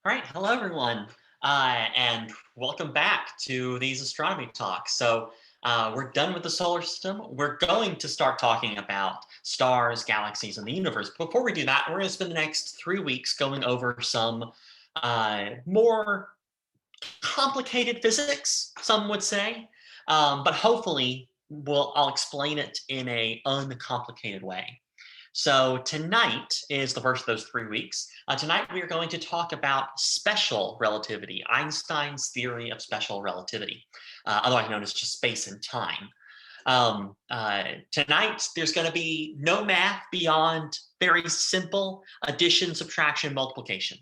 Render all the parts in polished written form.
All right, hello everyone, and welcome back to these astronomy talks. We're done with the solar system. We're going to start talking about stars, galaxies, and the universe. Before we do that, we're going to spend the next 3 weeks going over some more complicated physics, some would say, but hopefully I'll explain it in a uncomplicated way. So tonight is the first of those 3 weeks. Tonight we are going to talk about special relativity, Einstein's theory of special relativity, otherwise known as just space and time. Tonight there's going to be no math beyond very simple addition, subtraction, multiplication.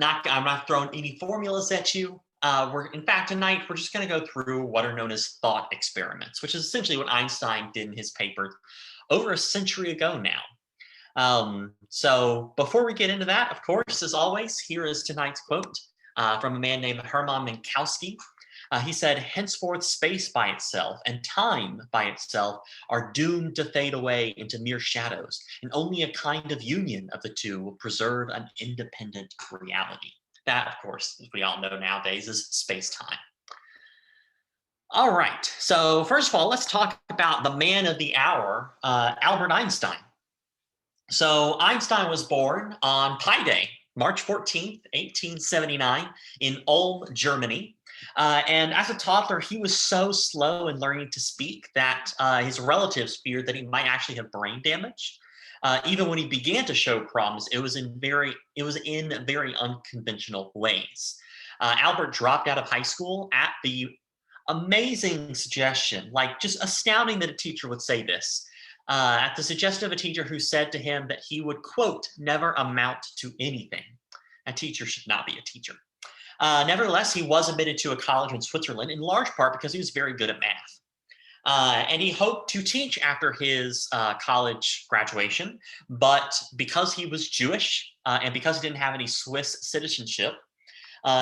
I'm not throwing any formulas at you. In fact, tonight we're just going to go through what are known as thought experiments, which is essentially what Einstein did in his paper over a century ago now. So before we get into that, of course, as always, here is tonight's quote from a man named Hermann Minkowski. He said, "Henceforth, space by itself and time by itself are doomed to fade away into mere shadows, and only a kind of union of the two will preserve an independent reality." That, of course, as we all know nowadays, is space-time. All right, so first of all, let's talk about the man of the hour, Albert Einstein. So Einstein was born on Pi Day, March 14th, 1879, in Ulm, Germany. And as a toddler, he was so slow in learning to speak that his relatives feared that he might actually have brain damage. Even when he began to show problems, it was in very unconventional ways. Albert dropped out of high school at the amazing suggestion, like just astounding that a teacher would say this. At the suggestion of a teacher who said to him that he would, quote, never amount to anything. A teacher should not be a teacher. Nevertheless, he was admitted to a college in Switzerland, in large part because he was very good at math. And he hoped to teach after his college graduation, but because he was Jewish and because he didn't have any Swiss citizenship,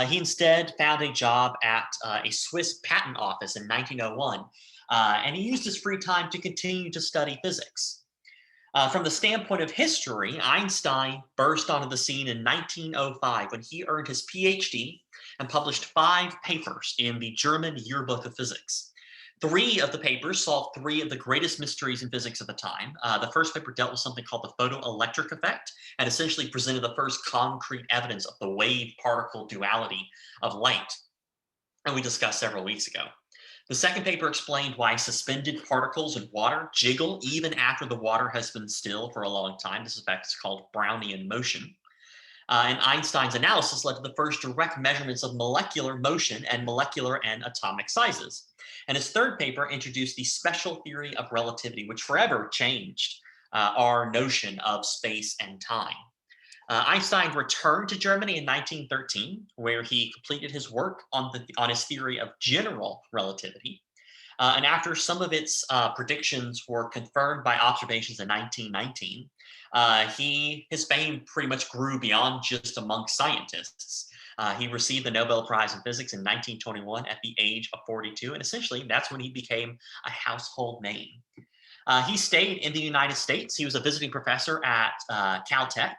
he instead found a job at a Swiss patent office in 1901, and he used his free time to continue to study physics. From the standpoint of history, Einstein burst onto the scene in 1905 when he earned his PhD and published 5 papers in the German Yearbook of Physics. 3 of the papers solved 3 of the greatest mysteries in physics at the time. The first paper dealt with something called the photoelectric effect and essentially presented the first concrete evidence of the wave-particle duality of light, and we discussed several weeks ago. The second paper explained why suspended particles in water jiggle even after the water has been still for a long time. This effect is called Brownian motion. And Einstein's analysis led to the first direct measurements of molecular motion and molecular and atomic sizes. And his third paper introduced the special theory of relativity, which forever changed our notion of space and time. Einstein returned to Germany in 1913, where he completed his work on his theory of general relativity. And after some of its predictions were confirmed by observations in 1919, his fame pretty much grew beyond just among scientists. He received the Nobel Prize in Physics in 1921 at the age of 42, and essentially that's when he became a household name. He stayed in the United States. He was a visiting professor at Caltech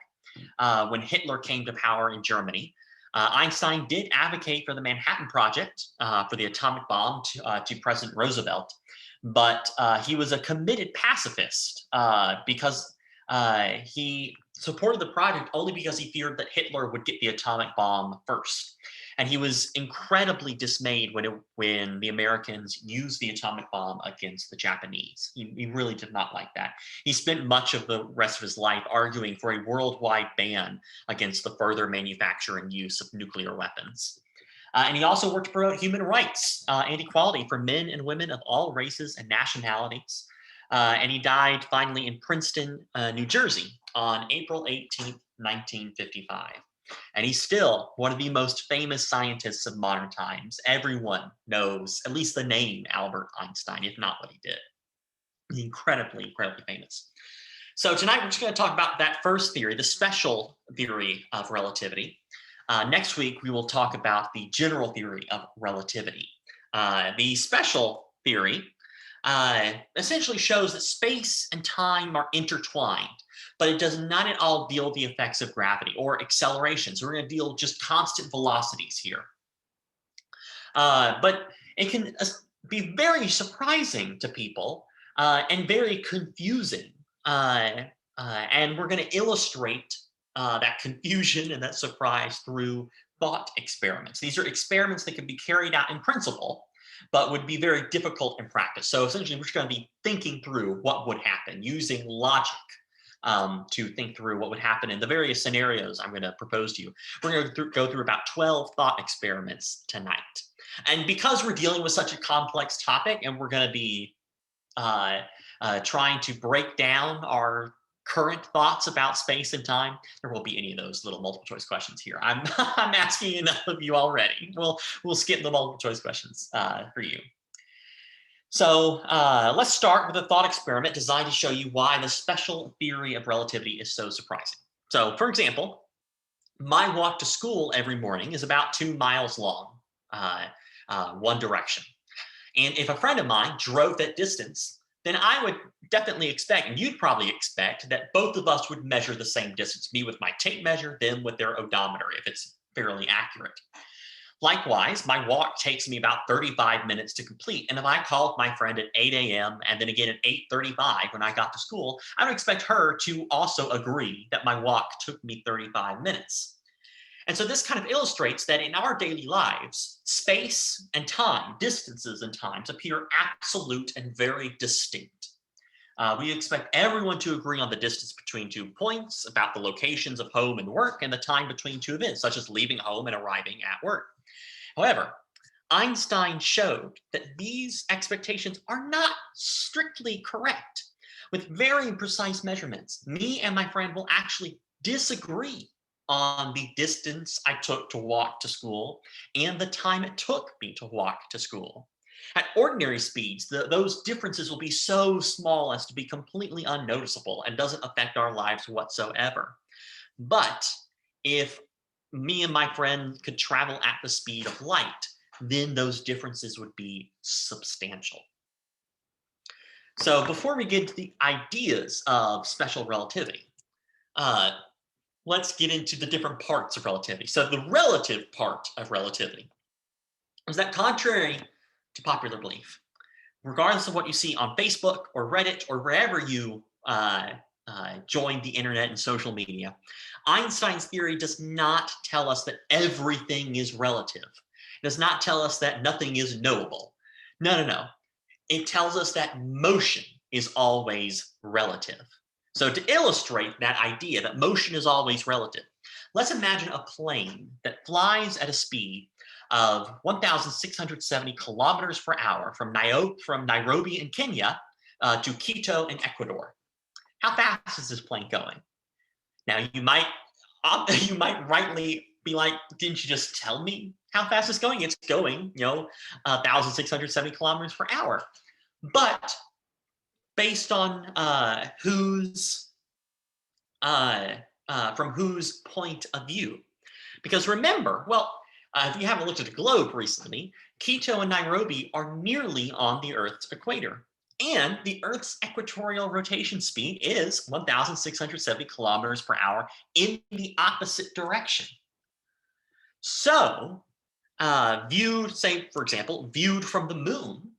when Hitler came to power in Germany. Einstein did advocate for the Manhattan Project for the atomic bomb to President Roosevelt, but he was a committed pacifist because he supported the project only because he feared that Hitler would get the atomic bomb first. And he was incredibly dismayed when the Americans used the atomic bomb against the Japanese. He really did not like that. He spent much of the rest of his life arguing for a worldwide ban against the further manufacture and use of nuclear weapons. And he also worked to promote human rights and equality for men and women of all races and nationalities. And he died finally in Princeton, New Jersey on April 18th, 1955. And he's still one of the most famous scientists of modern times. Everyone knows at least the name Albert Einstein, if not what he did. He's incredibly famous. So tonight we're just going to talk about that first theory, the special theory of relativity. Next week we will talk about the general theory of relativity. The special theory essentially shows that space and time are intertwined, but it does not at all deal with the effects of gravity or accelerations. We're going to deal just constant velocities here. But it can be very surprising to people and very confusing. And we're going to illustrate that confusion and that surprise through thought experiments. These are experiments that can be carried out in principle, but would be very difficult in practice. So essentially, we're just going to be thinking through what would happen using logic to think through what would happen in the various scenarios I'm going to propose to you. We're going to go through about 12 thought experiments tonight. And because we're dealing with such a complex topic and we're going to be trying to break down our current thoughts about space and time, there won't be any of those little multiple choice questions here. I'm asking enough of you already. We'll skip the multiple choice questions for you. So let's start with a thought experiment designed to show you why the special theory of relativity is so surprising. So for example, my walk to school every morning is about 2 miles long, one direction. And if a friend of mine drove that distance, then I would definitely expect, and you'd probably expect, that both of us would measure the same distance, me with my tape measure, them with their odometer, if it's fairly accurate. Likewise, my walk takes me about 35 minutes to complete. And if I called my friend at 8 a.m. and then again at 8:35 when I got to school, I would expect her to also agree that my walk took me 35 minutes. And so this kind of illustrates that in our daily lives, space and time, distances and times appear absolute and very distinct. We expect everyone to agree on the distance between 2 points, about the locations of home and work, and the time between 2 events, such as leaving home and arriving at work. However, Einstein showed that these expectations are not strictly correct. With very precise measurements, me and my friend will actually disagree on the distance I took to walk to school and the time it took me to walk to school. At ordinary speeds, those differences will be so small as to be completely unnoticeable and doesn't affect our lives whatsoever. But if me and my friend could travel at the speed of light, then those differences would be substantial. So before we get into the ideas of special relativity, let's get into the different parts of relativity. So the relative part of relativity is that, contrary to popular belief, regardless of what you see on Facebook or Reddit or wherever you join the internet and social media, Einstein's theory does not tell us that everything is relative. It does not tell us that nothing is knowable. No. It tells us that motion is always relative. So to illustrate that idea that motion is always relative, let's imagine a plane that flies at a speed of 1,670 kilometers per hour from Nairobi in Kenya to Quito in Ecuador. How fast is this plane going? Now you might rightly be like, didn't you just tell me how fast it's going? It's going, 1,670 kilometers per hour. But based on from whose point of view? Because remember, if you haven't looked at the globe recently, Quito and Nairobi are nearly on the Earth's equator. And the Earth's equatorial rotation speed is 1,670 kilometers per hour in the opposite direction. So, viewed from the moon,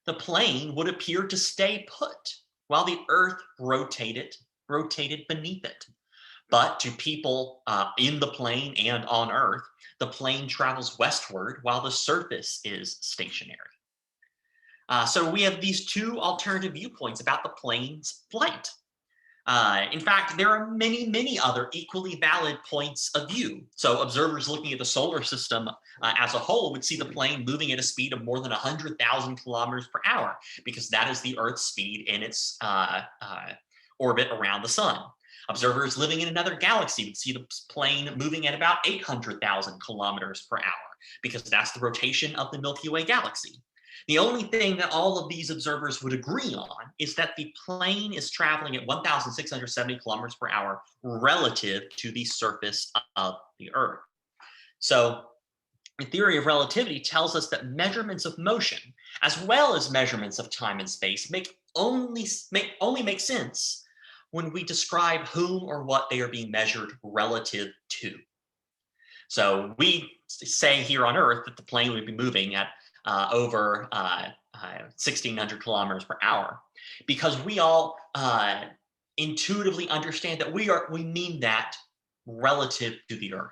the plane would appear to stay put while the Earth rotated beneath it. But to people in the plane and on Earth, the plane travels westward while the surface is stationary. So we have these two alternative viewpoints about the plane's flight. In fact, there are many, many other equally valid points of view. So observers looking at the solar system as a whole would see the plane moving at a speed of more than 100,000 kilometers per hour, because that is the Earth's speed in its orbit around the sun. Observers living in another galaxy would see the plane moving at about 800,000 kilometers per hour, because that's the rotation of the Milky Way galaxy. The only thing that all of these observers would agree on is that the plane is traveling at 1,670 kilometers per hour relative to the surface of the Earth. So The theory of relativity tells us that measurements of motion, as well as measurements of time and space, only make sense when we describe whom or what they are being measured relative to. So we say here on Earth that the plane would be moving at over 1,600 kilometers per hour, because we all intuitively understand that we mean that relative to the Earth.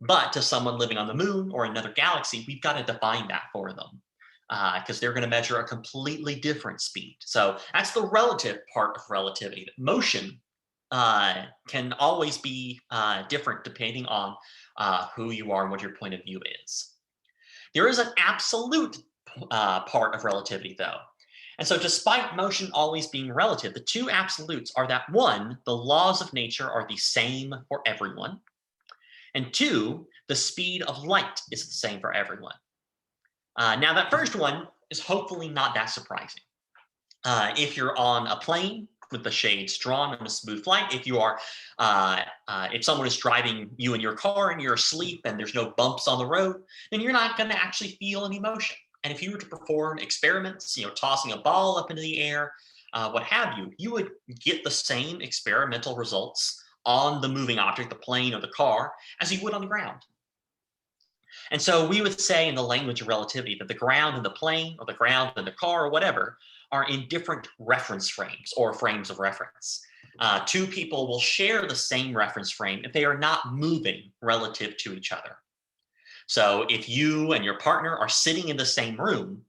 But to someone living on the moon or another galaxy, we've got to define that for them, because they're going to measure a completely different speed. So that's the relative part of relativity. That motion can always be different depending on who you are and what your point of view is. There is an absolute part of relativity, though. And so despite motion always being relative, the two absolutes are that, one, the laws of nature are the same for everyone, and two, the speed of light is the same for everyone. Now, that first one is hopefully not that surprising. If you're on a plane with the shades drawn on a smooth flight, if someone is driving you in your car and you're asleep and there's no bumps on the road, then you're not going to actually feel any motion. And if you were to perform experiments, tossing a ball up into the air, what have you, you would get the same experimental results on the moving object, the plane or the car, as you would on the ground. And so we would say in the language of relativity that the ground and the plane, or the ground and the car, or whatever, are in different reference frames or frames of reference. Two people will share the same reference frame if they are not moving relative to each other. So if you and your partner are sitting in the same room,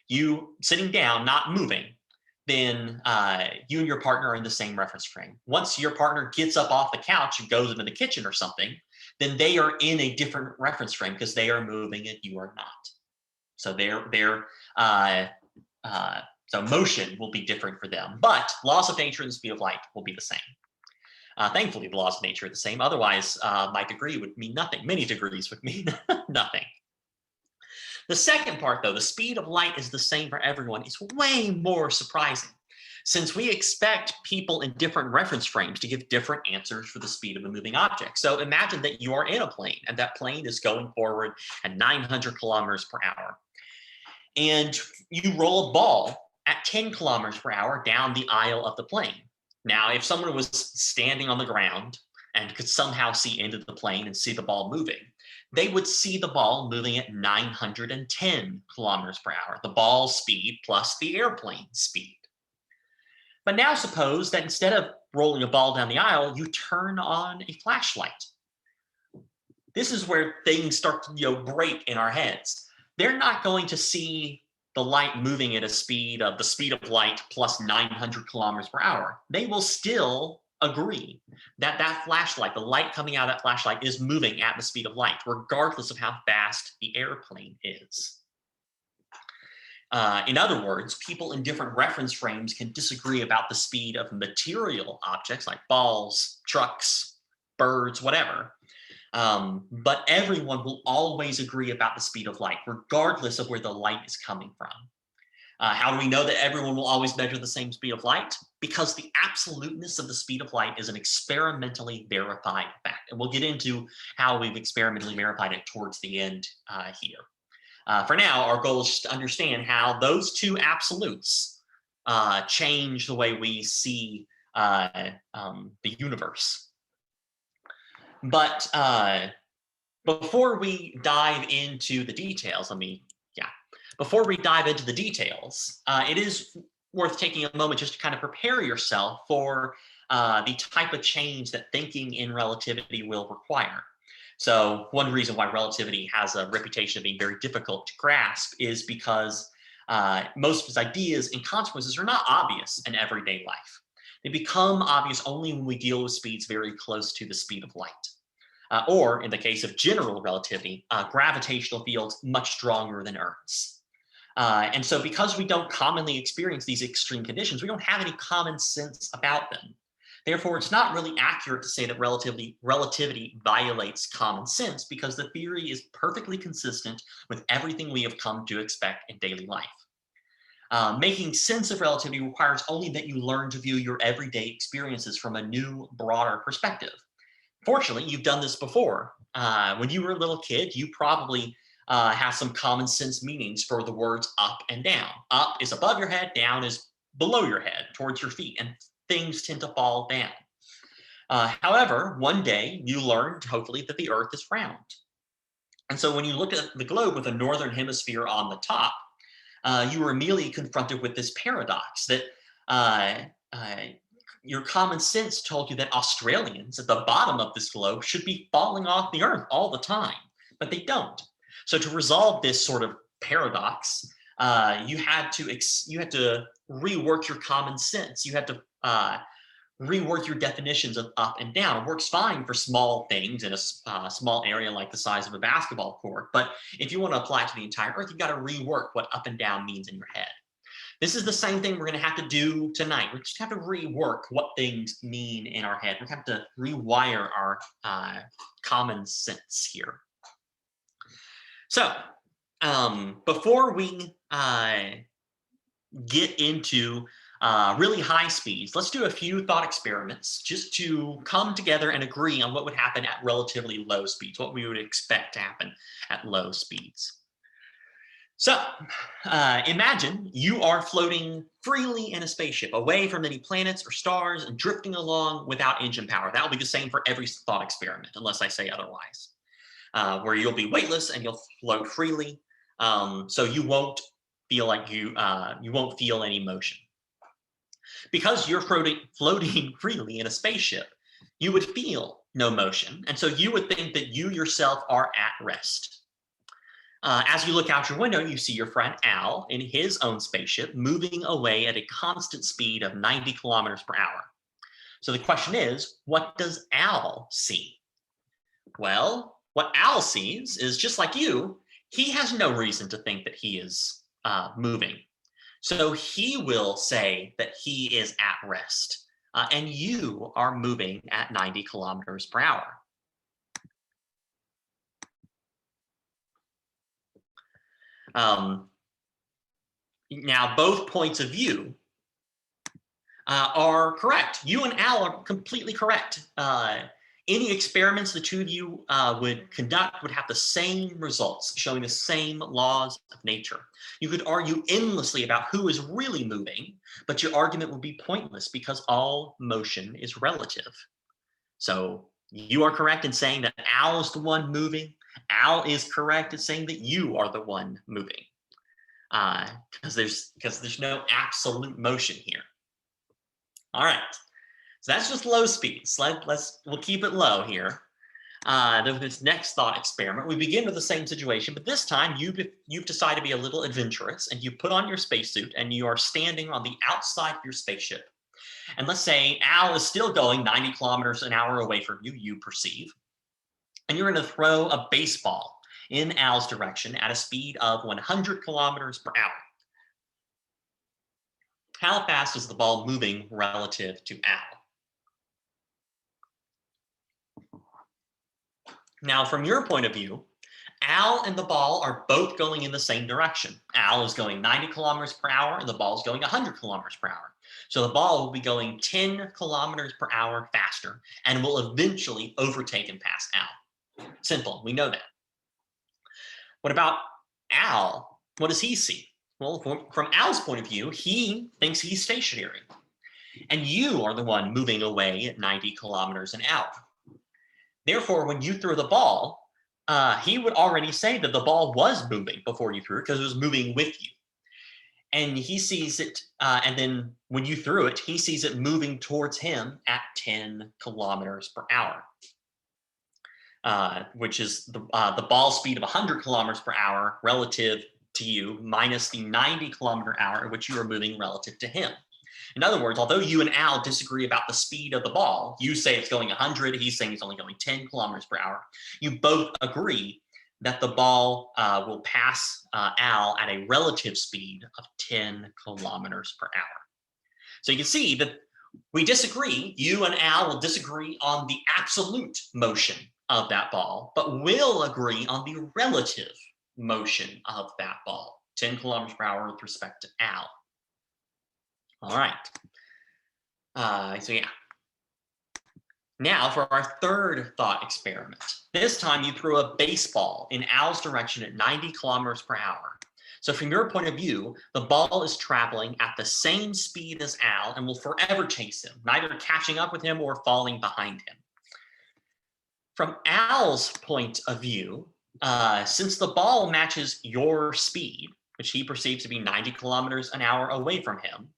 you sitting down, not moving, then you and your partner are in the same reference frame. Once your partner gets up off the couch and goes into the kitchen or something, then they are in a different reference frame because they are moving and you are not. So so motion will be different for them, but laws of nature and the speed of light will be the same. Thankfully, the laws of nature are the same. Otherwise, my degree would mean nothing. Many degrees would mean nothing. The second part, though, the speed of light is the same for everyone, is way more surprising, since we expect people in different reference frames to give different answers for the speed of a moving object. So imagine that you are in a plane, and that plane is going forward at 900 kilometers per hour. And you roll a ball at 10 kilometers per hour down the aisle of the plane. Now, if someone was standing on the ground and could somehow see into the plane and see the ball moving, they would see the ball moving at 910 kilometers per hour, the ball's speed plus the airplane speed. But now suppose that instead of rolling a ball down the aisle, you turn on a flashlight. This is where things start to break in our heads. They're not going to see the light moving at the speed of light plus 900 kilometers per hour. They will still agree that that flashlight, the light coming out of that flashlight, is moving at the speed of light, regardless of how fast the airplane is. In other words, people in different reference frames can disagree about the speed of material objects like balls, trucks, birds, whatever. But everyone will always agree about the speed of light, regardless of where the light is coming from. How do we know that everyone will always measure the same speed of light? Because the absoluteness of the speed of light is an experimentally verified fact. And we'll get into how we've experimentally verified it towards the end here. For now, our goal is to understand how those two absolutes change the way we see the universe. But before we dive into the details, it is worth taking a moment just to kind of prepare yourself for the type of change that thinking in relativity will require. So one reason why relativity has a reputation of being very difficult to grasp is because most of its ideas and consequences are not obvious in everyday life. They become obvious only when we deal with speeds very close to the speed of light. Or in the case of general relativity, gravitational fields much stronger than Earth's. And so because we don't commonly experience these extreme conditions, we don't have any common sense about them. Therefore, it's not really accurate to say that relativity violates common sense, because the theory is perfectly consistent with everything we have come to expect in daily life. Making sense of relativity requires only that you learn to view your everyday experiences from a new, broader perspective. Fortunately, you've done this before. When you were a little kid, you probably has some common sense meanings for the words up and down. Up is above your head, down is below your head, towards your feet, and things tend to fall down. However, one day you learned, hopefully, that the Earth is round. And so when you look at the globe with the northern hemisphere on the top, you were immediately confronted with this paradox that your common sense told you that Australians at the bottom of this globe should be falling off the Earth all the time, but they don't. So to resolve this sort of paradox, you had to rework your common sense. You had to rework your definitions of up and down. It works fine for small things in a small area like the size of a basketball court, but if you want to apply it to the entire Earth, you've got to rework what up and down means in your head. This is the same thing we're going to have to do tonight. We just have to rework what things mean in our head. We have to rewire our common sense here. So before we get into really high speeds, let's do a few thought experiments just to come together and agree on what would happen at relatively low speeds, what we would expect to happen at low speeds. So imagine you are floating freely in a spaceship away from any planets or stars and drifting along without engine power. That will be the same for every thought experiment, unless I say otherwise, where you'll be weightless and you'll float freely. So you won't feel like you won't feel any motion. Because you're floating freely in a spaceship, you would feel no motion. And so you would think that you yourself are at rest. As you look out your window, you see your friend Al in his own spaceship moving away at a constant speed of 90 kilometers per hour. So the question is, what does Al see? Well, what Al sees is just like you, he has no reason to think that he is moving. So he will say that he is at rest, and you are moving at 90 kilometers per hour. Now, both points of view are correct. You and Al are completely correct. Any experiments the two of you would conduct would have the same results, showing the same laws of nature. You could argue endlessly about who is really moving, but your argument would be pointless because all motion is relative. So you are correct in saying that Al is the one moving. Al is correct in saying that you are the one moving. Because there's no absolute motion here. All right. So that's just low speeds. We'll keep it low here. This next thought experiment, we begin with the same situation, but this time you've decided to be a little adventurous and you put on your spacesuit and you are standing on the outside of your spaceship. And let's say Al is still going 90 kilometers an hour away from you, you perceive, and you're going to throw a baseball in Al's direction at a speed of 100 kilometers per hour. How fast is the ball moving relative to Al? Now, from your point of view, Al and the ball are both going in the same direction. Al is going 90 kilometers per hour and the ball is going 100 kilometers per hour. So the ball will be going 10 kilometers per hour faster and will eventually overtake and pass Al. Simple, we know that. What about Al? What does he see? Well, from Al's point of view, he thinks he's stationary. And you are the one moving away at 90 kilometers an hour. Therefore, when you throw the ball, he would already say that the ball was moving before you threw it because it was moving with you. And he sees it, and then when you threw it, he sees it moving towards him at 10 kilometers per hour, which is the ball speed of 100 kilometers per hour relative to you minus the 90 kilometer hour at which you are moving relative to him. In other words, although you and Al disagree about the speed of the ball, you say it's going 100, he's saying it's only going 10 kilometers per hour, you both agree that the ball will pass Al at a relative speed of 10 kilometers per hour. So you can see that we disagree. You and Al will disagree on the absolute motion of that ball, but will agree on the relative motion of that ball, 10 kilometers per hour with respect to Al. All right. So yeah. Now for our third thought experiment. This time you throw a baseball in Al's direction at 90 kilometers per hour. So from your point of view, the ball is traveling at the same speed as Al and will forever chase him, neither catching up with him or falling behind him. From Al's point of view, since the ball matches your speed, which he perceives to be 90 kilometers an hour away from him,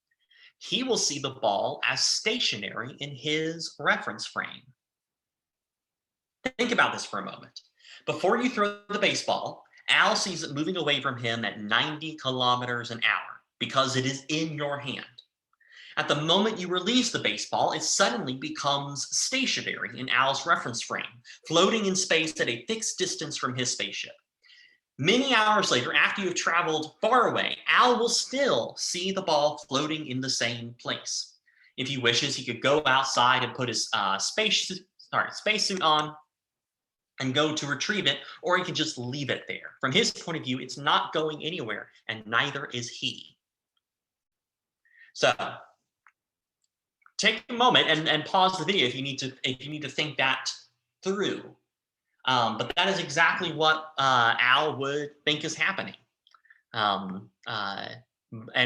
he will see the ball as stationary in his reference frame. Think about this for a moment. Before you throw the baseball, Al sees it moving away from him at 90 kilometers an hour because it is in your hand. At the moment you release the baseball, it suddenly becomes stationary in Al's reference frame, floating in space at a fixed distance from his spaceship. Many hours later, after you've traveled far away, Al will still see the ball floating in the same place. If he wishes, he could go outside and put his spacesuit on and go to retrieve it, or he could just leave it there. From his point of view, it's not going anywhere, and neither is he. So take a moment and pause the video if you need to think that through. But that is exactly what Al would think is happening. And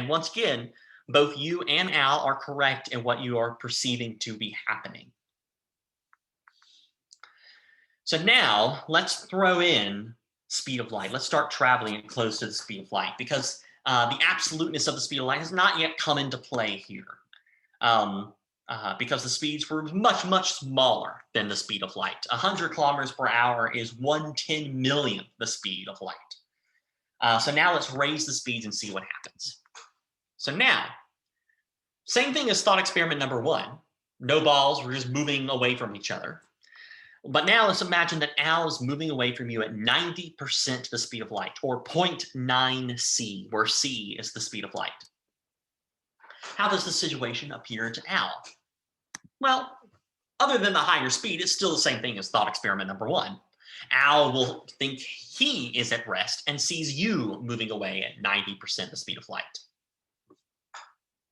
once again, both you and Al are correct in what you are perceiving to be happening. So now let's throw in speed of light. Let's start traveling close to the speed of light, because the absoluteness of the speed of light has not yet come into play here. Because the speeds were much, much smaller than the speed of light. 100 kilometers per hour is 1/10,000,000th the speed of light. So now let's raise the speeds and see what happens. So now, same thing as thought experiment number 1. No balls, we're just moving away from each other. But now let's imagine that Al is moving away from you at 90% the speed of light, or 0.9 c, where c is the speed of light. How does the situation appear to Al? Well, other than the higher speed, it's still the same thing as thought experiment number 1. Al will think he is at rest and sees you moving away at 90% the speed of light.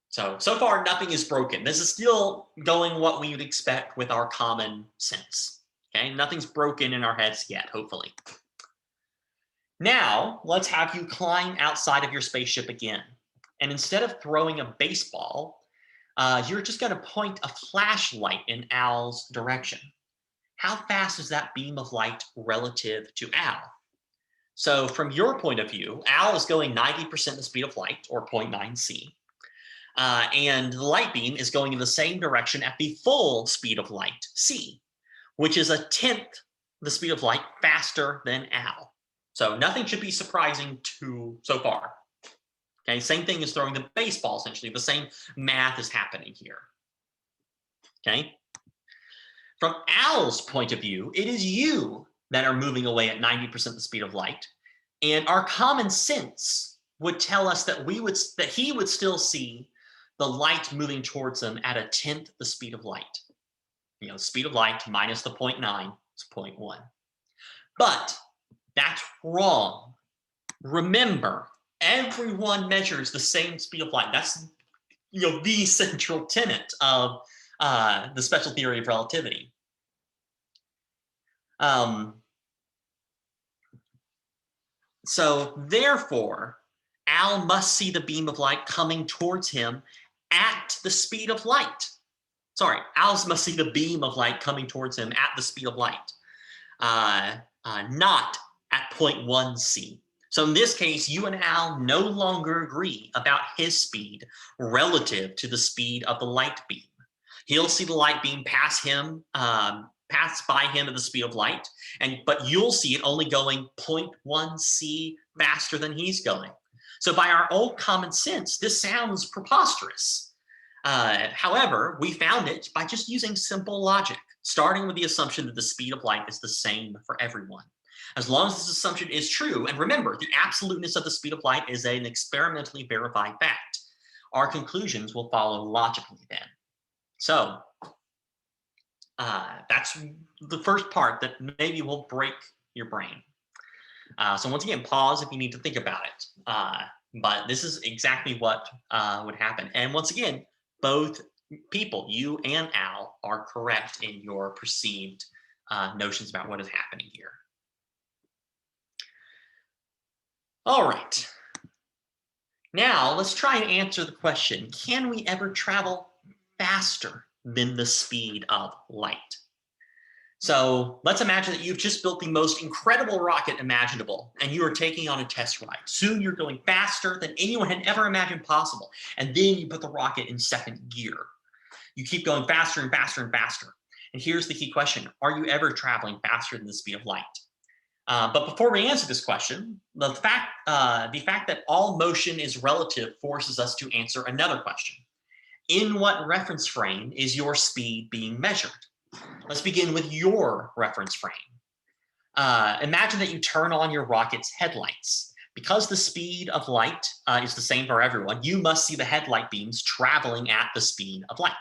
So far, nothing is broken. This is still going what we would expect with our common sense. Okay, nothing's broken in our heads yet, hopefully. Now, let's have you climb outside of your spaceship again. And instead of throwing a baseball, you're just going to point a flashlight in Al's direction. How fast is that beam of light relative to Al? So from your point of view, Al is going 90% the speed of light, or 0.9 c. And the light beam is going in the same direction at the full speed of light, c, which is 1/10 the speed of light faster than Al. So nothing should be surprising so far. Okay, same thing as throwing the baseball, essentially. The same math is happening here. Okay? From Al's point of view, it is you that are moving away at 90% the speed of light. And our common sense would tell us that he would still see the light moving towards him at 1/10 the speed of light. You know, speed of light minus the 0.9 is 0.1. But that's wrong. Remember, everyone measures the same speed of light. That's the central tenet of the special theory of relativity. So therefore, Al must see the beam of light coming towards him at the speed of light. Sorry, Al must see the beam of light coming towards him at the speed of light, not at 0.1 c. So in this case, you and Al no longer agree about his speed relative to the speed of the light beam. He'll see the light beam pass by him at the speed of light, but you'll see it only going 0.1 c faster than he's going. So by our old common sense, this sounds preposterous. However, we found it by just using simple logic, starting with the assumption that the speed of light is the same for everyone. As long as this assumption is true, and remember, the absoluteness of the speed of light is an experimentally verified fact, our conclusions will follow logically then. So that's the first part that maybe will break your brain. So once again, pause if you need to think about it. But this is exactly what would happen. And once again, both people, you and Al, are correct in your perceived notions about what is happening here. All right. Now let's try and answer the question, can we ever travel faster than the speed of light? So let's imagine that you've just built the most incredible rocket imaginable and you are taking on a test ride. Soon you're going faster than anyone had ever imagined possible. And then you put the rocket in second gear. You keep going faster and faster and faster. And here's the key question. Are you ever traveling faster than the speed of light? But before we answer this question, the fact that all motion is relative forces us to answer another question. In what reference frame is your speed being measured? Let's begin with your reference frame. Imagine that you turn on your rocket's headlights. Because the speed of light is the same for everyone, you must see the headlight beams traveling at the speed of light,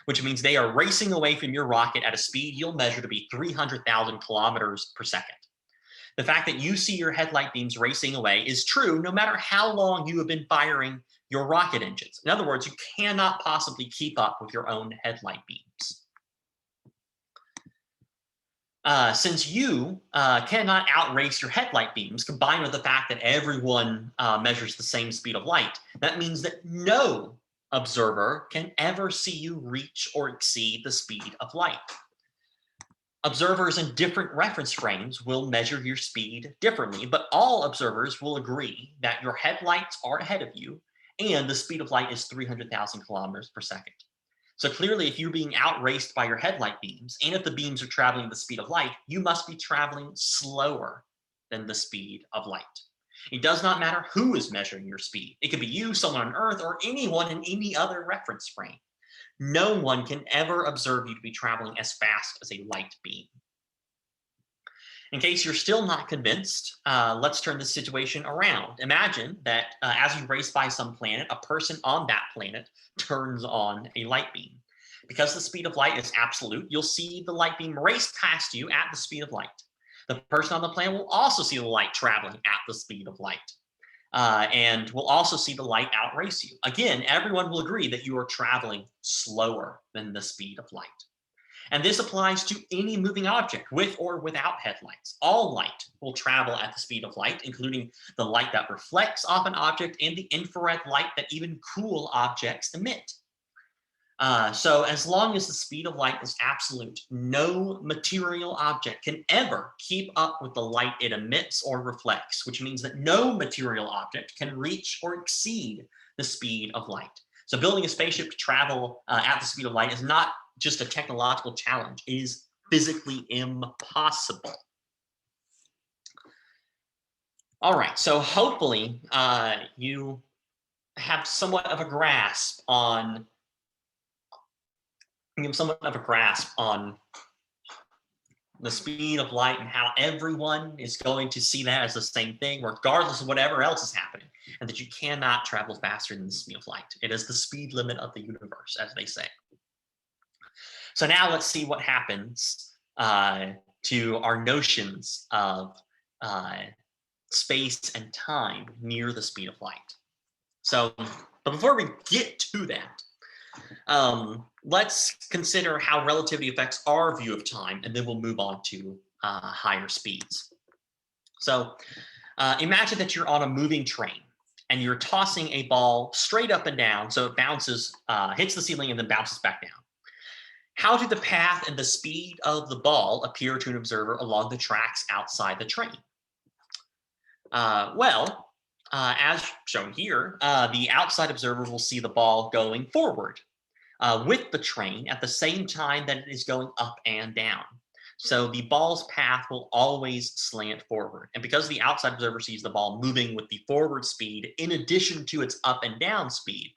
which means they are racing away from your rocket at a speed you'll measure to be 300,000 kilometers per second. The fact that you see your headlight beams racing away is true no matter how long you have been firing your rocket engines. In other words, you cannot possibly keep up with your own headlight beams. Since you cannot outrace your headlight beams, combined with the fact that everyone measures the same speed of light, that means that no observer can ever see you reach or exceed the speed of light. Observers in different reference frames will measure your speed differently, but all observers will agree that your headlights are ahead of you and the speed of light is 300,000 kilometers per second. So clearly, if you're being outraced by your headlight beams, and if the beams are traveling at the speed of light, you must be traveling slower than the speed of light. It does not matter who is measuring your speed. It could be you, someone on Earth, or anyone in any other reference frame. No one can ever observe you to be traveling as fast as a light beam. In case you're still not convinced, let's turn this situation around. Imagine that as you race by some planet, a person on that planet turns on a light beam. Because the speed of light is absolute, you'll see the light beam race past you at the speed of light. The person on the planet will also see the light traveling at the speed of light. And will also see the light outrace you. Again, everyone will agree that you are traveling slower than the speed of light. And this applies to any moving object with or without headlights. All light will travel at the speed of light, including the light that reflects off an object and the infrared light that even cool objects emit. So as long as the speed of light is absolute, no material object can ever keep up with the light it emits or reflects, which means that no material object can reach or exceed the speed of light. So building a spaceship to travel at the speed of light is not just a technological challenge, it is physically impossible. All right, so hopefully you have somewhat of a grasp on the speed of light and how everyone is going to see that as the same thing, regardless of whatever else is happening, and that you cannot travel faster than the speed of light. It is the speed limit of the universe, as they say. So now let's see what happens to our notions of space and time near the speed of light. So, but before we get to that, let's consider how relativity affects our view of time, and then we'll move on to higher speeds. So imagine that you're on a moving train and you're tossing a ball straight up and down so it bounces, hits the ceiling and then bounces back down. How do the path and the speed of the ball appear to an observer along the tracks outside the train? As shown here, the outside observer will see the ball going forward with the train at the same time that it is going up and down. So the ball's path will always slant forward. And because the outside observer sees the ball moving with the forward speed in addition to its up and down speed,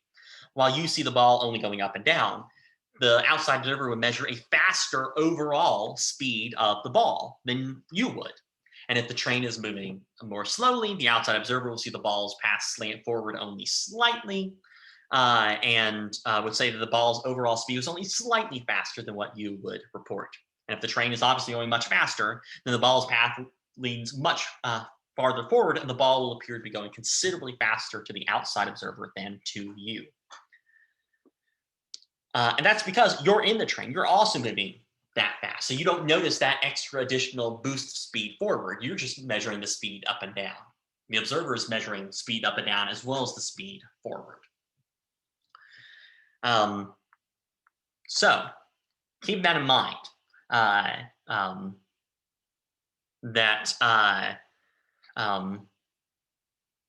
while you see the ball only going up and down, the outside observer would measure a faster overall speed of the ball than you would. And if the train is moving more slowly, the outside observer will see the ball's path slant forward only slightly, and would say that the ball's overall speed is only slightly faster than what you would report. And if the train is obviously going much faster, then the ball's path leans much farther forward, and the ball will appear to be going considerably faster to the outside observer than to you. And that's because you're in the train. You're also moving that fast. So you don't notice that extra additional boost of speed forward. You're just measuring the speed up and down. The observer is measuring speed up and down as well as the speed forward. So keep that in mind.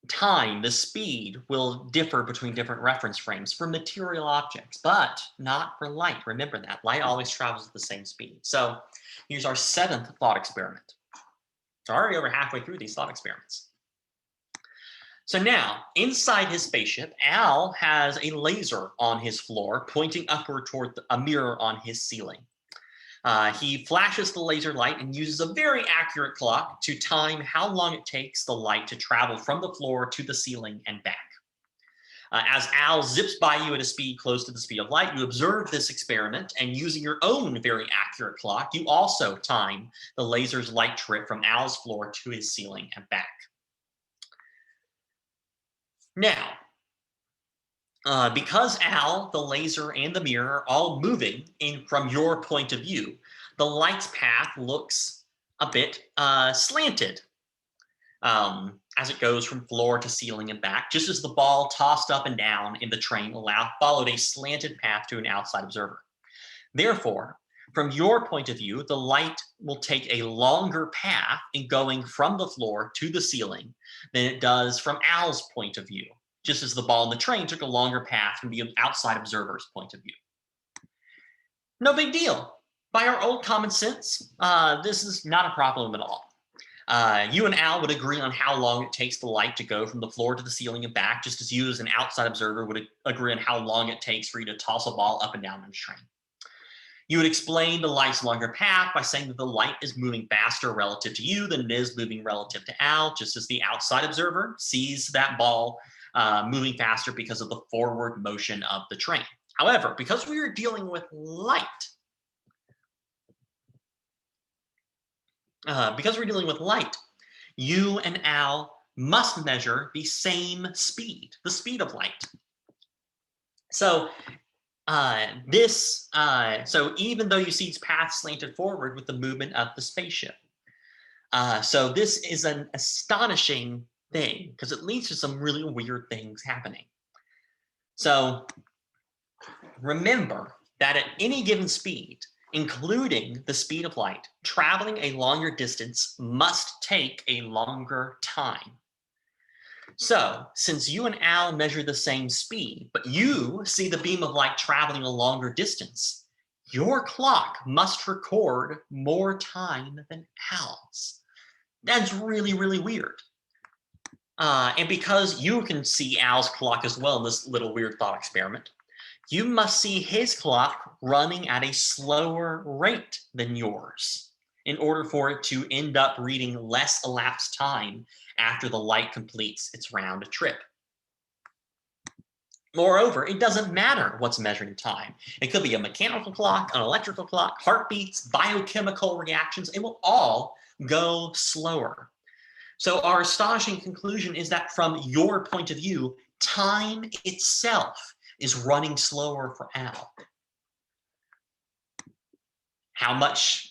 Time, the speed, will differ between different reference frames for material objects, but not for light. Remember that. Light always travels at the same speed. So here's our 7th thought experiment. We're already over halfway through these thought experiments. So now, inside his spaceship, Al has a laser on his floor pointing upward toward a mirror on his ceiling. He flashes the laser light and uses a very accurate clock to time how long it takes the light to travel from the floor to the ceiling and back. As Al zips by you at a speed close to the speed of light, you observe this experiment, and using your own very accurate clock, you also time the laser's light trip from Al's floor to his ceiling and back. Now, because Al, the laser, and the mirror are all moving from your point of view, the light's path looks a bit slanted as it goes from floor to ceiling and back, just as the ball tossed up and down in the train followed a slanted path to an outside observer. Therefore, from your point of view, the light will take a longer path in going from the floor to the ceiling than it does from Al's point of view, just as the ball in the train took a longer path from the outside observer's point of view. No big deal. By our old common sense, this is not a problem at all. You and Al would agree on how long it takes the light to go from the floor to the ceiling and back, just as you as an outside observer would agree on how long it takes for you to toss a ball up and down on a train. You would explain the light's longer path by saying that the light is moving faster relative to you than it is moving relative to Al, just as the outside observer sees that ball moving faster because of the forward motion of the train. However, because we are dealing with light, you and Al must measure the same speed, the speed of light. So so even though you see its path slanted forward with the movement of the spaceship, so this is an astonishing thing because it leads to some really weird things happening. So remember that at any given speed, including the speed of light, traveling a longer distance must take a longer time. So, since you and Al measure the same speed, but you see the beam of light traveling a longer distance, your clock must record more time than Al's. That's really, really weird. And because you can see Al's clock as well in this little weird thought experiment, you must see his clock running at a slower rate than yours in order for it to end up reading less elapsed time after the light completes its round trip. Moreover, it doesn't matter what's measuring time. It could be a mechanical clock, an electrical clock, heartbeats, biochemical reactions. It will all go slower. So our astonishing conclusion is that from your point of view, time itself is running slower for Al. How much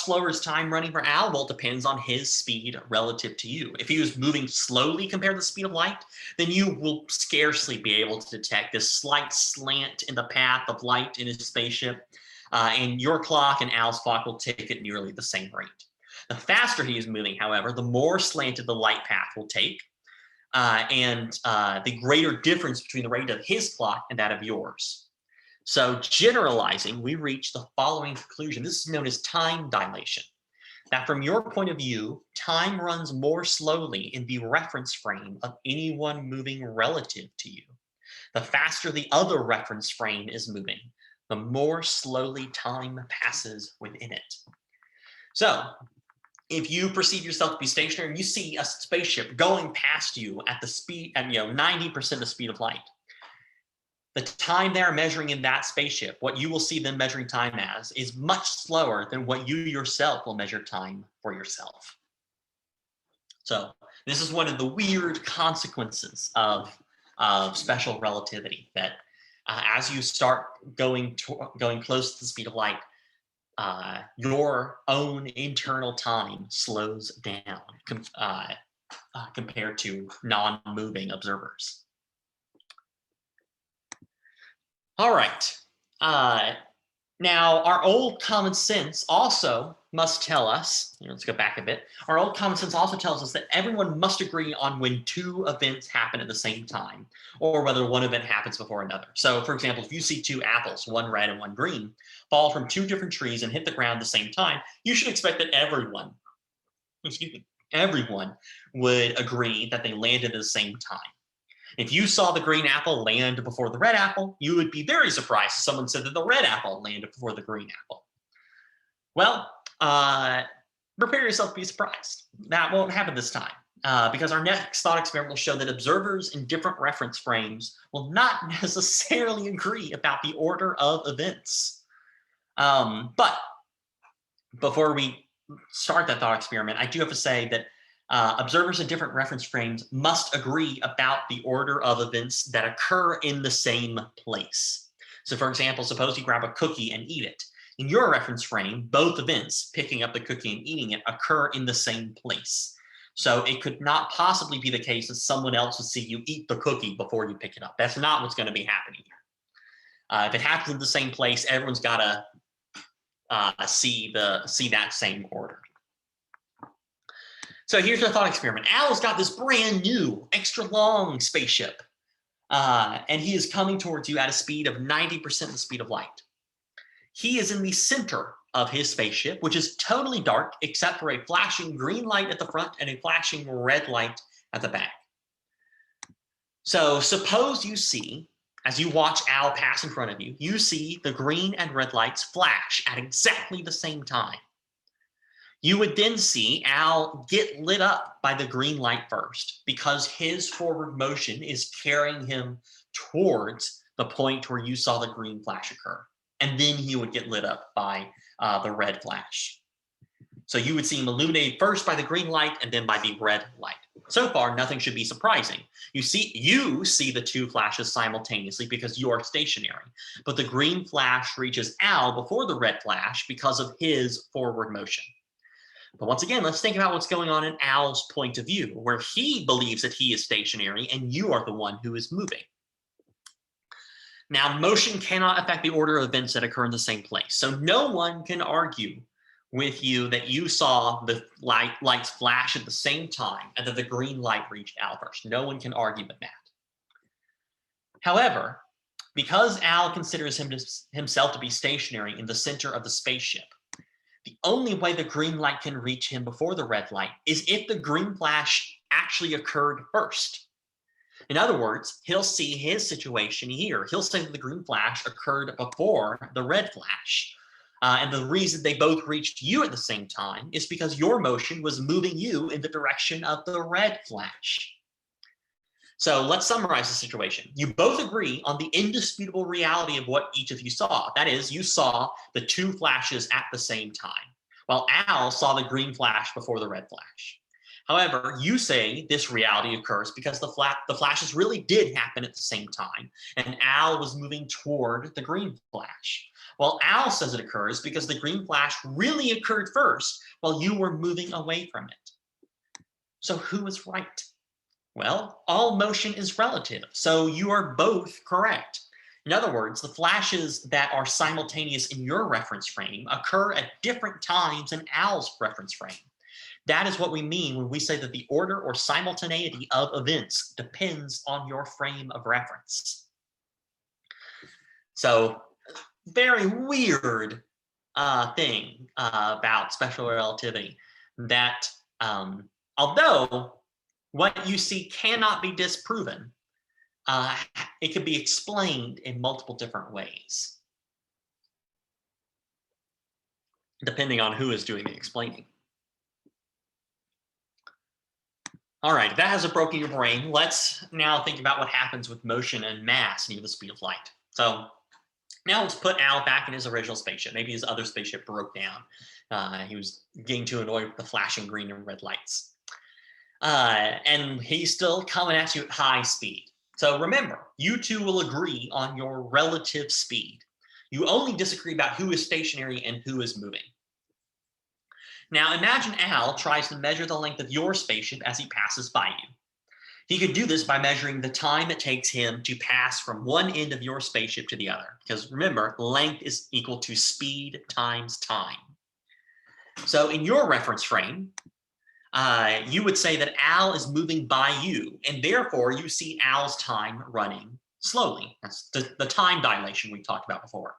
slower is time running for Al? Well, it depends on his speed relative to you. If he was moving slowly compared to the speed of light, then you will scarcely be able to detect this slight slant in the path of light in his spaceship, and your clock and Al's clock will take at nearly the same rate. The faster he is moving, however, the more slanted the light path will take, and the greater difference between the rate of his clock and that of yours. So generalizing, we reach the following conclusion. This is known as time dilation. That from your point of view, time runs more slowly in the reference frame of anyone moving relative to you. The faster the other reference frame is moving, the more slowly time passes within it. So if you perceive yourself to be stationary and you see a spaceship going past you at the speed, at 90% the speed of light, the time they're measuring in that spaceship, what you will see them measuring time as, is much slower than what you yourself will measure time for yourself. So this is one of the weird consequences of special relativity, that as you start going close to the speed of light, your own internal time slows down compared to non-moving observers. All right. Now, our old common sense also must tell us, let's go back a bit. Our old common sense also tells us that everyone must agree on when two events happen at the same time, or whether one event happens before another. So, for example, if you see two apples, one red and one green, fall from two different trees and hit the ground at the same time, you should expect that everyone would agree that they landed at the same time. If you saw the green apple land before the red apple, you would be very surprised if someone said that the red apple landed before the green apple. Well, prepare yourself to be surprised. That won't happen this time, because our next thought experiment will show that observers in different reference frames will not necessarily agree about the order of events. But before we start that thought experiment, I do have to say that observers in different reference frames must agree about the order of events that occur in the same place. So for example, suppose you grab a cookie and eat it. In your reference frame, both events, picking up the cookie and eating it, occur in the same place. So it could not possibly be the case that someone else would see you eat the cookie before you pick it up. That's not what's going to be happening here. If it happens in the same place, everyone's got to see that same order. So here's the thought experiment. Al's got this brand new, extra long spaceship, and he is coming towards you at a speed of 90% the speed of light. He is in the center of his spaceship, which is totally dark, except for a flashing green light at the front and a flashing red light at the back. So suppose you see, as you watch Al pass in front of you, you see the green and red lights flash at exactly the same time. You would then see Al get lit up by the green light first, because his forward motion is carrying him towards the point where you saw the green flash occur. And then he would get lit up by the red flash. So you would see him illuminated first by the green light and then by the red light. So far, nothing should be surprising. You see the two flashes simultaneously because you are stationary, but the green flash reaches Al before the red flash because of his forward motion. But once again, let's think about what's going on in Al's point of view, where he believes that he is stationary and you are the one who is moving. Now, motion cannot affect the order of events that occur in the same place. So no one can argue with you that you saw the lights flash at the same time and that the green light reached Al first. No one can argue with that. However, because Al considers himself to be stationary in the center of the spaceship, the only way the green light can reach him before the red light is if the green flash actually occurred first. In other words, he'll see his situation here. He'll say that the green flash occurred before the red flash. And the reason they both reached you at the same time is because your motion was moving you in the direction of the red flash. So let's summarize the situation. You both agree on the indisputable reality of what each of you saw. That is, you saw the two flashes at the same time, while Al saw the green flash before the red flash. However, you say this reality occurs because the flashes really did happen at the same time, and Al was moving toward the green flash. While Al says it occurs because the green flash really occurred first while you were moving away from it. So who is right? Well, all motion is relative, so you are both correct. In other words, the flashes that are simultaneous in your reference frame occur at different times in Al's reference frame. That is what we mean when we say that the order or simultaneity of events depends on your frame of reference. So, very weird thing about special relativity, that although what you see cannot be disproven, it can be explained in multiple different ways, depending on who is doing the explaining. All right, if that hasn't broken your brain, let's now think about what happens with motion and mass near the speed of light. So now let's put Al back in his original spaceship. Maybe his other spaceship broke down. He was getting too annoyed with the flashing green and red lights. And he's still coming at you at high speed. So remember, you two will agree on your relative speed. You only disagree about who is stationary and who is moving. Now imagine Al tries to measure the length of your spaceship as he passes by you. He could do this by measuring the time it takes him to pass from one end of your spaceship to the other. Because remember, length is equal to speed times time. So in your reference frame, you would say that Al is moving by you, and therefore you see Al's time running slowly. That's the time dilation we talked about before.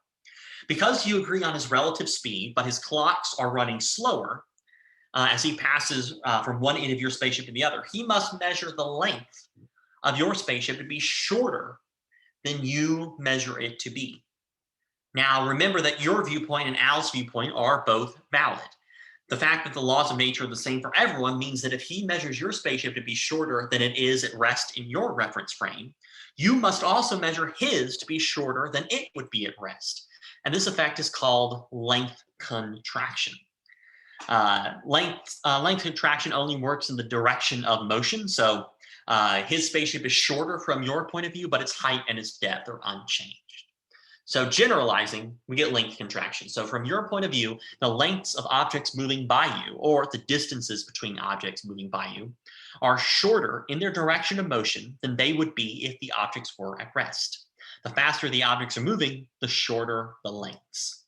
Because you agree on his relative speed, but his clocks are running slower as he passes from one end of your spaceship to the other, he must measure the length of your spaceship to be shorter than you measure it to be. Now, remember that your viewpoint and Al's viewpoint are both valid. The fact that the laws of nature are the same for everyone means that if he measures your spaceship to be shorter than it is at rest in your reference frame, you must also measure his to be shorter than it would be at rest. And this effect is called length contraction. Length contraction only works in the direction of motion. So his spaceship is shorter from your point of view, but its height and its depth are unchanged. So generalizing, we get length contraction. So from your point of view, the lengths of objects moving by you, or the distances between objects moving by you, are shorter in their direction of motion than they would be if the objects were at rest. The faster the objects are moving, the shorter the lengths.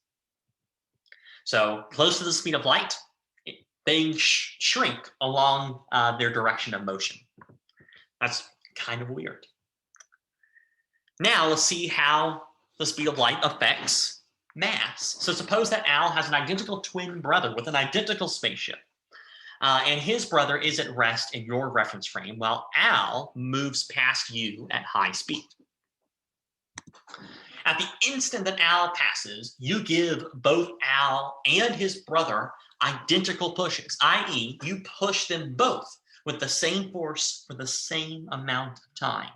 So close to the speed of light, they shrink along their direction of motion. That's kind of weird. Now let's see how the speed of light affects mass. So suppose that Al has an identical twin brother with an identical spaceship, and his brother is at rest in your reference frame while Al moves past you at high speed. At the instant that Al passes, you give both Al and his brother identical pushes, i.e., you push them both with the same force for the same amount of time.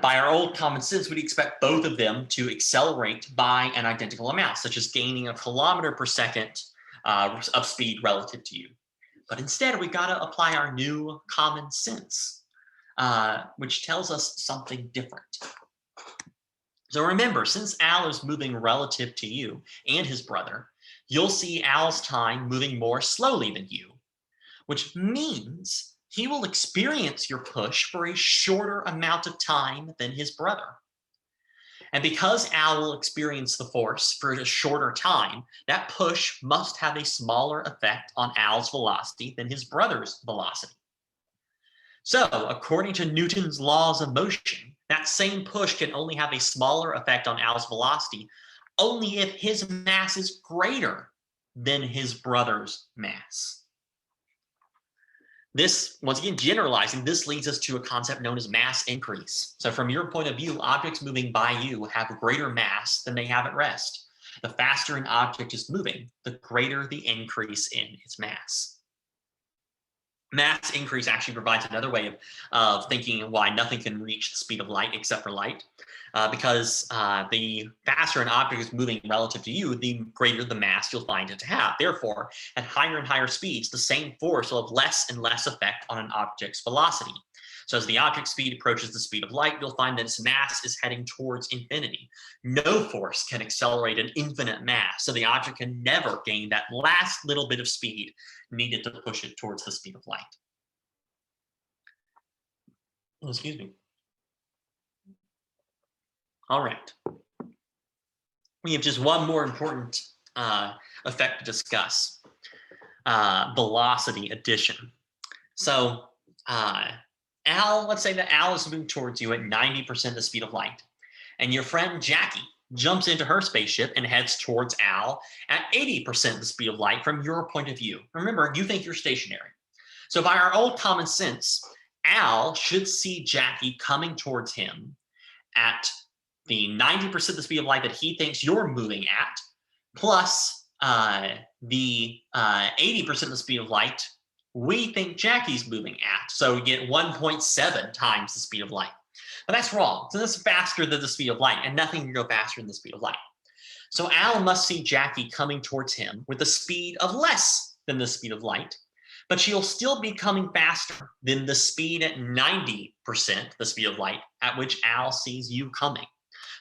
By our old common sense, we'd expect both of them to accelerate by an identical amount, such as gaining a kilometer per second of speed relative to you. But instead, we've got to apply our new common sense, which tells us something different. So remember, since Al is moving relative to you and his brother, you'll see Al's time moving more slowly than you, which means he will experience your push for a shorter amount of time than his brother. And because Al will experience the force for a shorter time, that push must have a smaller effect on Al's velocity than his brother's velocity. So, according to Newton's laws of motion, that same push can only have a smaller effect on Al's velocity only if his mass is greater than his brother's mass. This, once again, generalizing, this leads us to a concept known as mass increase. So from your point of view, objects moving by you have greater mass than they have at rest. The faster an object is moving, the greater the increase in its mass. Mass increase actually provides another way of thinking why nothing can reach the speed of light except for light. Because the faster an object is moving relative to you, the greater the mass you'll find it to have. Therefore, at higher and higher speeds, the same force will have less and less effect on an object's velocity. So as the object speed approaches the speed of light, you'll find that its mass is heading towards infinity. No force can accelerate an infinite mass, so the object can never gain that last little bit of speed needed to push it towards the speed of light. Oh, excuse me. All right. We have just one more important effect to discuss, velocity addition. So let's say that Al is moving towards you at 90% the speed of light, and your friend Jackie jumps into her spaceship and heads towards Al at 80% the speed of light from your point of view. Remember, you think you're stationary. So by our old common sense, Al should see Jackie coming towards him at the 90% the speed of light that he thinks you're moving at, plus the 80% the speed of light we think Jackie's moving at. So we get 1.7 times the speed of light. But that's wrong. So this is faster than the speed of light, and nothing can go faster than the speed of light. So Al must see Jackie coming towards him with a speed of less than the speed of light, but she'll still be coming faster than the speed at 90%, the speed of light, at which Al sees you coming.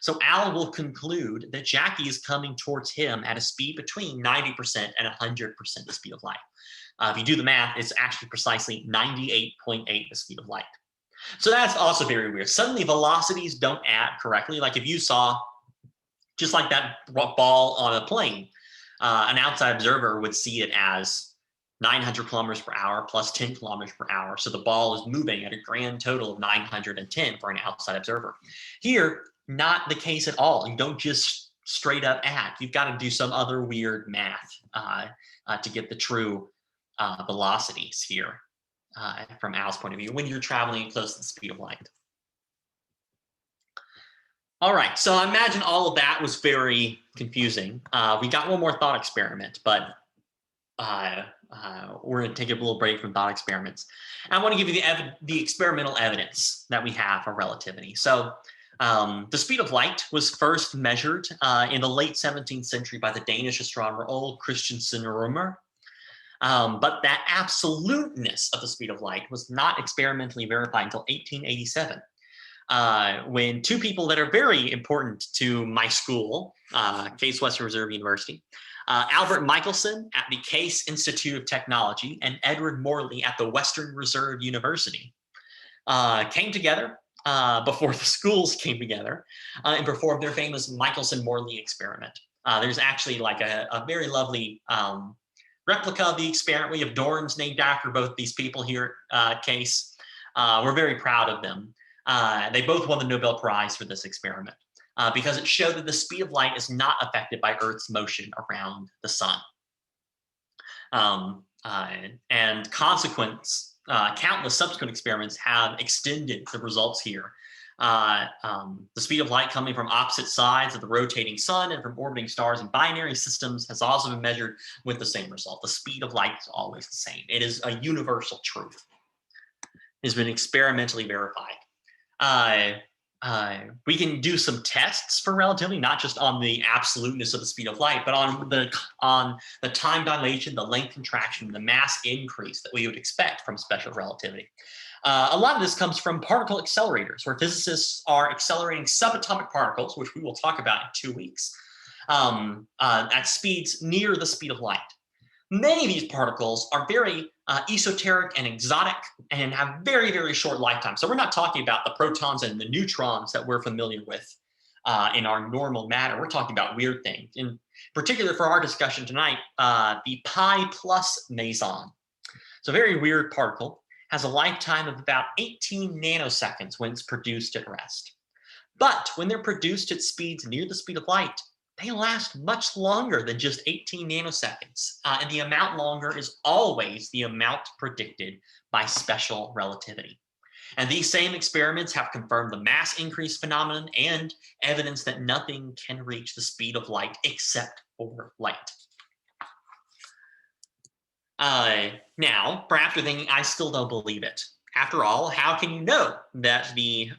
So Al will conclude that Jackie is coming towards him at a speed between 90% and 100% the speed of light. If you do the math, it's actually precisely 98.8 the speed of light. So that's also very weird. Suddenly velocities don't add correctly. Like if you saw, just like that ball on a plane, an outside observer would see it as 900 kilometers per hour plus 10 kilometers per hour. So the ball is moving at a grand total of 910 for an outside observer. Here, not the case at all. You don't just straight up add. You've got to do some other weird math to get the true velocities here from Al's point of view when you're traveling close to the speed of light. All right, so I imagine all of that was very confusing. We got one more thought experiment, but we're going to take a little break from thought experiments. I want to give you the experimental evidence that we have for relativity. So the speed of light was first measured in the late 17th century by the Danish astronomer Ole Christensen Rømer. But that absoluteness of the speed of light was not experimentally verified until 1887. When two people that are very important to my school, Case Western Reserve University, Albert Michelson at the Case Institute of Technology and Edward Morley at the Western Reserve University came together before the schools came together and performed their famous Michelson-Morley experiment. There's actually like a very lovely replica of the experiment. We have dorms named after both these people here at Case. We're very proud of them. They both won the Nobel Prize for this experiment because it showed that the speed of light is not affected by Earth's motion around the sun. And countless subsequent experiments have extended the results here. The speed of light coming from opposite sides of the rotating sun and from orbiting stars in binary systems has also been measured with the same result. The speed of light is always the same. It is a universal truth. It has been experimentally verified. We can do some tests for relativity, not just on the absoluteness of the speed of light, but on the time dilation, the length contraction, the mass increase that we would expect from special relativity. A lot of this comes from particle accelerators, where physicists are accelerating subatomic particles, which we will talk about in 2 weeks, at speeds near the speed of light. Many of these particles are very esoteric and exotic and have very, very short lifetimes. So we're not talking about the protons and the neutrons that we're familiar with in our normal matter. We're talking about weird things. In particular, for our discussion tonight, the pi plus meson. It's a very weird particle, has a lifetime of about 18 nanoseconds when it's produced at rest. But when they're produced at speeds near the speed of light, they last much longer than just 18 nanoseconds. And the amount longer is always the amount predicted by special relativity. And these same experiments have confirmed the mass increase phenomenon and evidence that nothing can reach the speed of light except for light. Now, perhaps you're thinking, I still don't believe it. After all, how can you know that the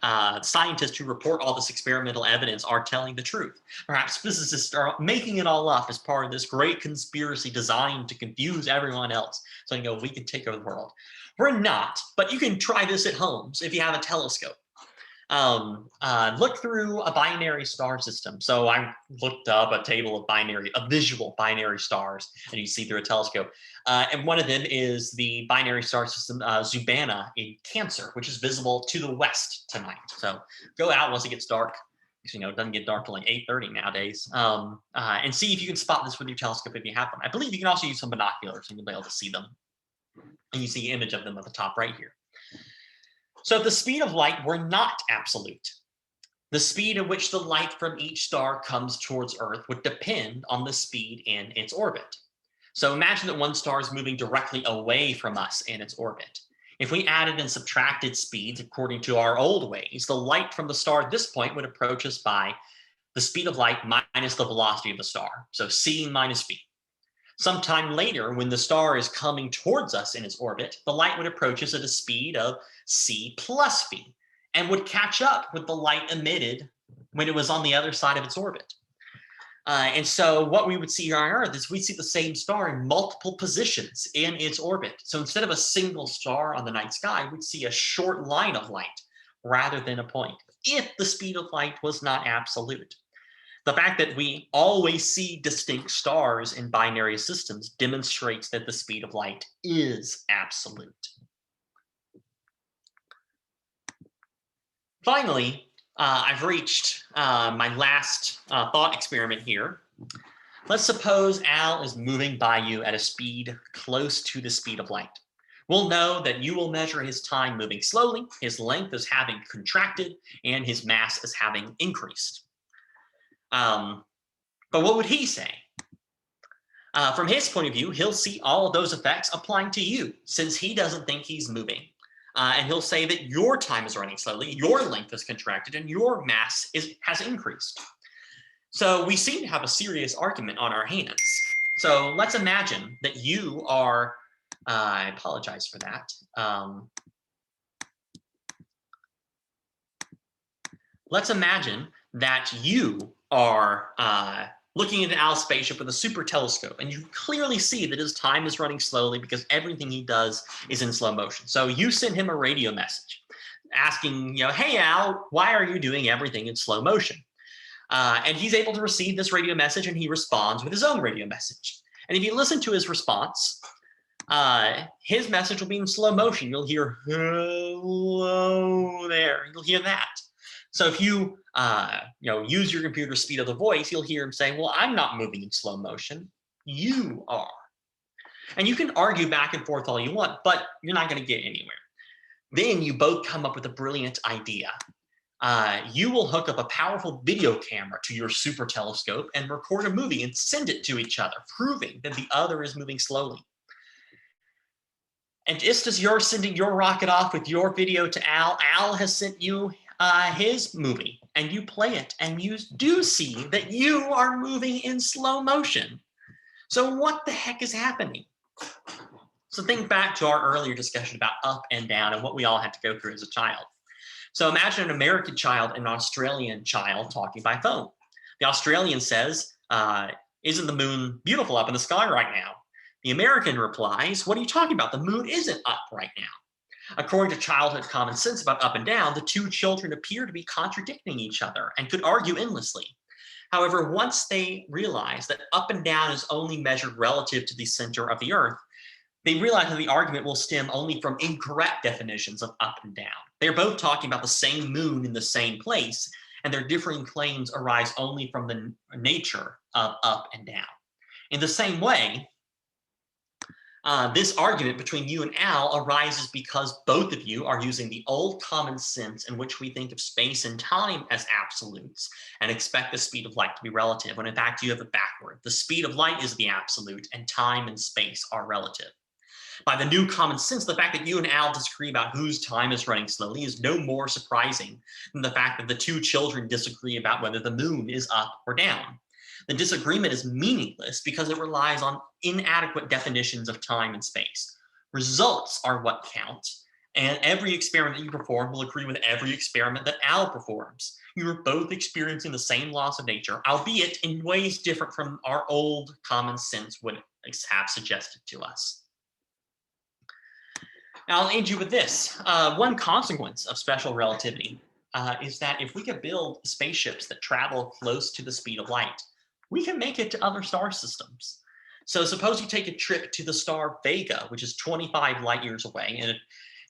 scientists who report all this experimental evidence are telling the truth? Perhaps physicists are making it all up as part of this great conspiracy designed to confuse everyone else. So you know, we can take over the world. We're not, but you can try this at home if you have a telescope. Look through a binary star system. So I looked up a table of visual binary stars, and you see through a telescope. And one of them is the binary star system Zubana in Cancer, which is visible to the west tonight. So go out once it gets dark. You know, it doesn't get dark till like 8:30 nowadays. And see if you can spot this with your telescope if you have one. I believe you can also use some binoculars and you'll be able to see them. And you see an image of them at the top right here. So if the speed of light were not absolute, the speed at which the light from each star comes towards Earth would depend on the speed in its orbit. So imagine that one star is moving directly away from us in its orbit. If we added and subtracted speeds according to our old ways, the light from the star at this point would approach us by the speed of light minus the velocity of the star. So c minus v. Sometime later, when the star is coming towards us in its orbit, the light would approach us at a speed of c plus v and would catch up with the light emitted when it was on the other side of its orbit. And so what we would see here on Earth is we'd see the same star in multiple positions in its orbit. So instead of a single star on the night sky, we'd see a short line of light rather than a point, if the speed of light was not absolute. The fact that we always see distinct stars in binary systems demonstrates that the speed of light is absolute. Finally, I've reached my last thought experiment here. Let's suppose Al is moving by you at a speed close to the speed of light. We'll know that you will measure his time moving slowly, his length as having contracted, and his mass as having increased. But what would he say? From his point of view, he'll see all of those effects applying to you, since he doesn't think he's moving. And he'll say that your time is running slowly, your length is contracted, and your mass has increased. So we seem to have a serious argument on our hands. So let's imagine that you are, I apologize for that. Let's imagine that you are looking into Al's spaceship with a super telescope, and you clearly see that his time is running slowly because everything he does is in slow motion. So you send him a radio message asking, hey Al, why are you doing everything in slow motion? And he's able to receive this radio message, and he responds with his own radio message. And if you listen to his response, his message will be in slow motion. You'll hear hello there. You'll hear that. So if you use your computer's speed of the voice, you'll hear him saying, well, I'm not moving in slow motion. You are. And you can argue back and forth all you want, but you're not going to get anywhere. Then you both come up with a brilliant idea. You will hook up a powerful video camera to your super telescope and record a movie and send it to each other, proving that the other is moving slowly. And just as you're sending your rocket off with your video to Al, Al has sent you his movie, and you play it, and you do see that you are moving in slow motion. So what the heck is happening? So think back to our earlier discussion about up and down and what we all had to go through as a child. So imagine an American child and an Australian child talking by phone. The Australian says, isn't the moon beautiful up in the sky right now? The American replies, what are you talking about? The moon isn't up right now. According to childhood common sense about up and down, the two children appear to be contradicting each other and could argue endlessly. However, once they realize that up and down is only measured relative to the center of the Earth, they realize that the argument will stem only from incorrect definitions of up and down. They're both talking about the same moon in the same place, and their differing claims arise only from the nature of up and down. In the same way, this argument between you and Al arises because both of you are using the old common sense in which we think of space and time as absolutes and expect the speed of light to be relative, when in fact you have it backward. The speed of light is the absolute, and time and space are relative. By the new common sense, the fact that you and Al disagree about whose time is running slowly is no more surprising than the fact that the two children disagree about whether the moon is up or down. The disagreement is meaningless because it relies on inadequate definitions of time and space. Results are what count, and every experiment that you perform will agree with every experiment that Al performs. You are both experiencing the same laws of nature, albeit in ways different from our old common sense would have suggested to us. Now, I'll end you with this. One consequence of special relativity is that if we could build spaceships that travel close to the speed of light, we can make it to other star systems. So suppose you take a trip to the star Vega, which is 25 light years away, and in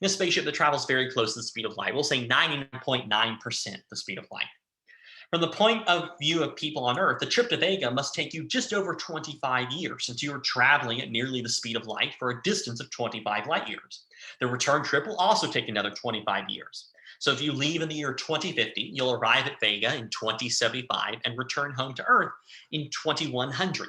a spaceship that travels very close to the speed of light, we'll say 99.9% the speed of light. From the point of view of people on Earth, the trip to Vega must take you just over 25 years, since you are traveling at nearly the speed of light for a distance of 25 light years. The return trip will also take another 25 years. So if you leave in the year 2050, you'll arrive at Vega in 2075 and return home to Earth in 2100.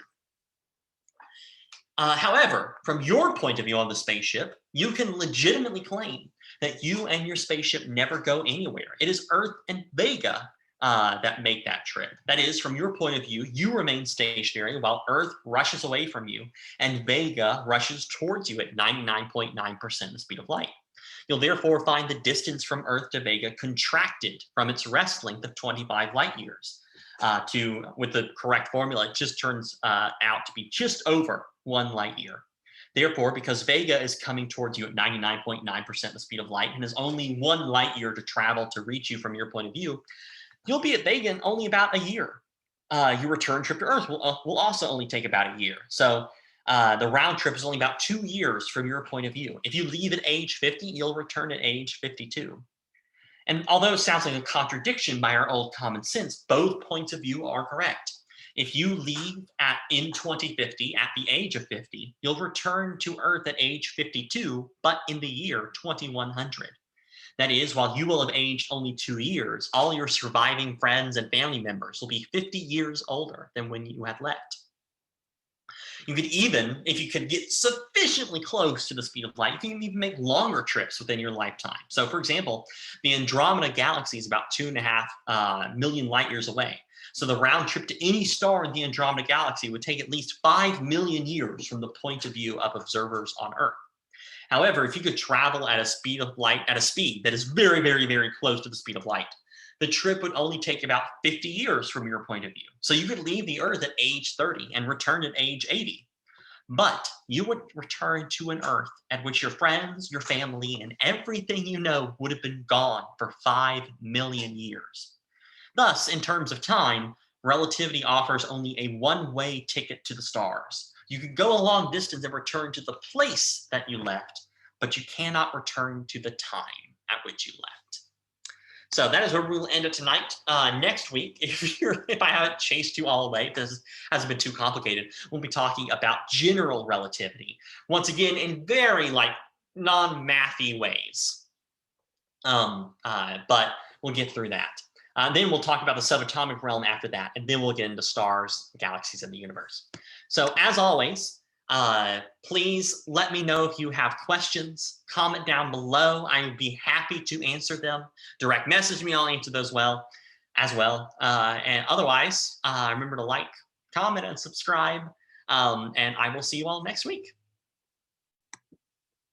However, from your point of view on the spaceship, you can legitimately claim that you and your spaceship never go anywhere. It is Earth and Vega that make that trip. That is, from your point of view, you remain stationary while Earth rushes away from you and Vega rushes towards you at 99.9% the speed of light. You'll therefore find the distance from Earth to Vega contracted from its rest length of 25 light years. with the correct formula, it just turns out to be just over 1 light year. Therefore, because Vega is coming towards you at 99.9% the speed of light and has only 1 light year to travel to reach you from your point of view, you'll be at Vega in only about a year. Your return trip to Earth will also only take about a year. So the round trip is only about 2 years from your point of view. If you leave at age 50, you'll return at age 52. And although it sounds like a contradiction by our old common sense, both points of view are correct. If you leave in 2050 at the age of 50, you'll return to Earth at age 52, but in the year 2100. That is, while you will have aged only 2 years, all your surviving friends and family members will be 50 years older than when you had left. You could even, if you could get sufficiently close to the speed of light, you can even make longer trips within your lifetime. So for example, the Andromeda galaxy is about 2.5 million light years away. So the round trip to any star in the Andromeda galaxy would take at least 5 million years from the point of view of observers on Earth. However, if you could travel at a speed of light, at a speed that is very, very, very close to the speed of light, the trip would only take about 50 years from your point of view. So you could leave the Earth at age 30 and return at age 80. But you would return to an Earth at which your friends, your family, and everything you know would have been gone for 5 million years. Thus, in terms of time, relativity offers only a one-way ticket to the stars. You can go a long distance and return to the place that you left, but you cannot return to the time at which you left. So that is where we will end it tonight. Next week, if I haven't chased you all away, if this hasn't been too complicated, we'll be talking about general relativity. Once again, in very non-mathy ways. But we'll get through that. Then we'll talk about the subatomic realm after that, and then we'll get into stars, galaxies, and the universe. So as always, please let me know if you have questions. Comment down below. I would be happy to answer them. Direct message me. I'll answer those as well. And otherwise, remember to like, comment, and subscribe. And I will see you all next week.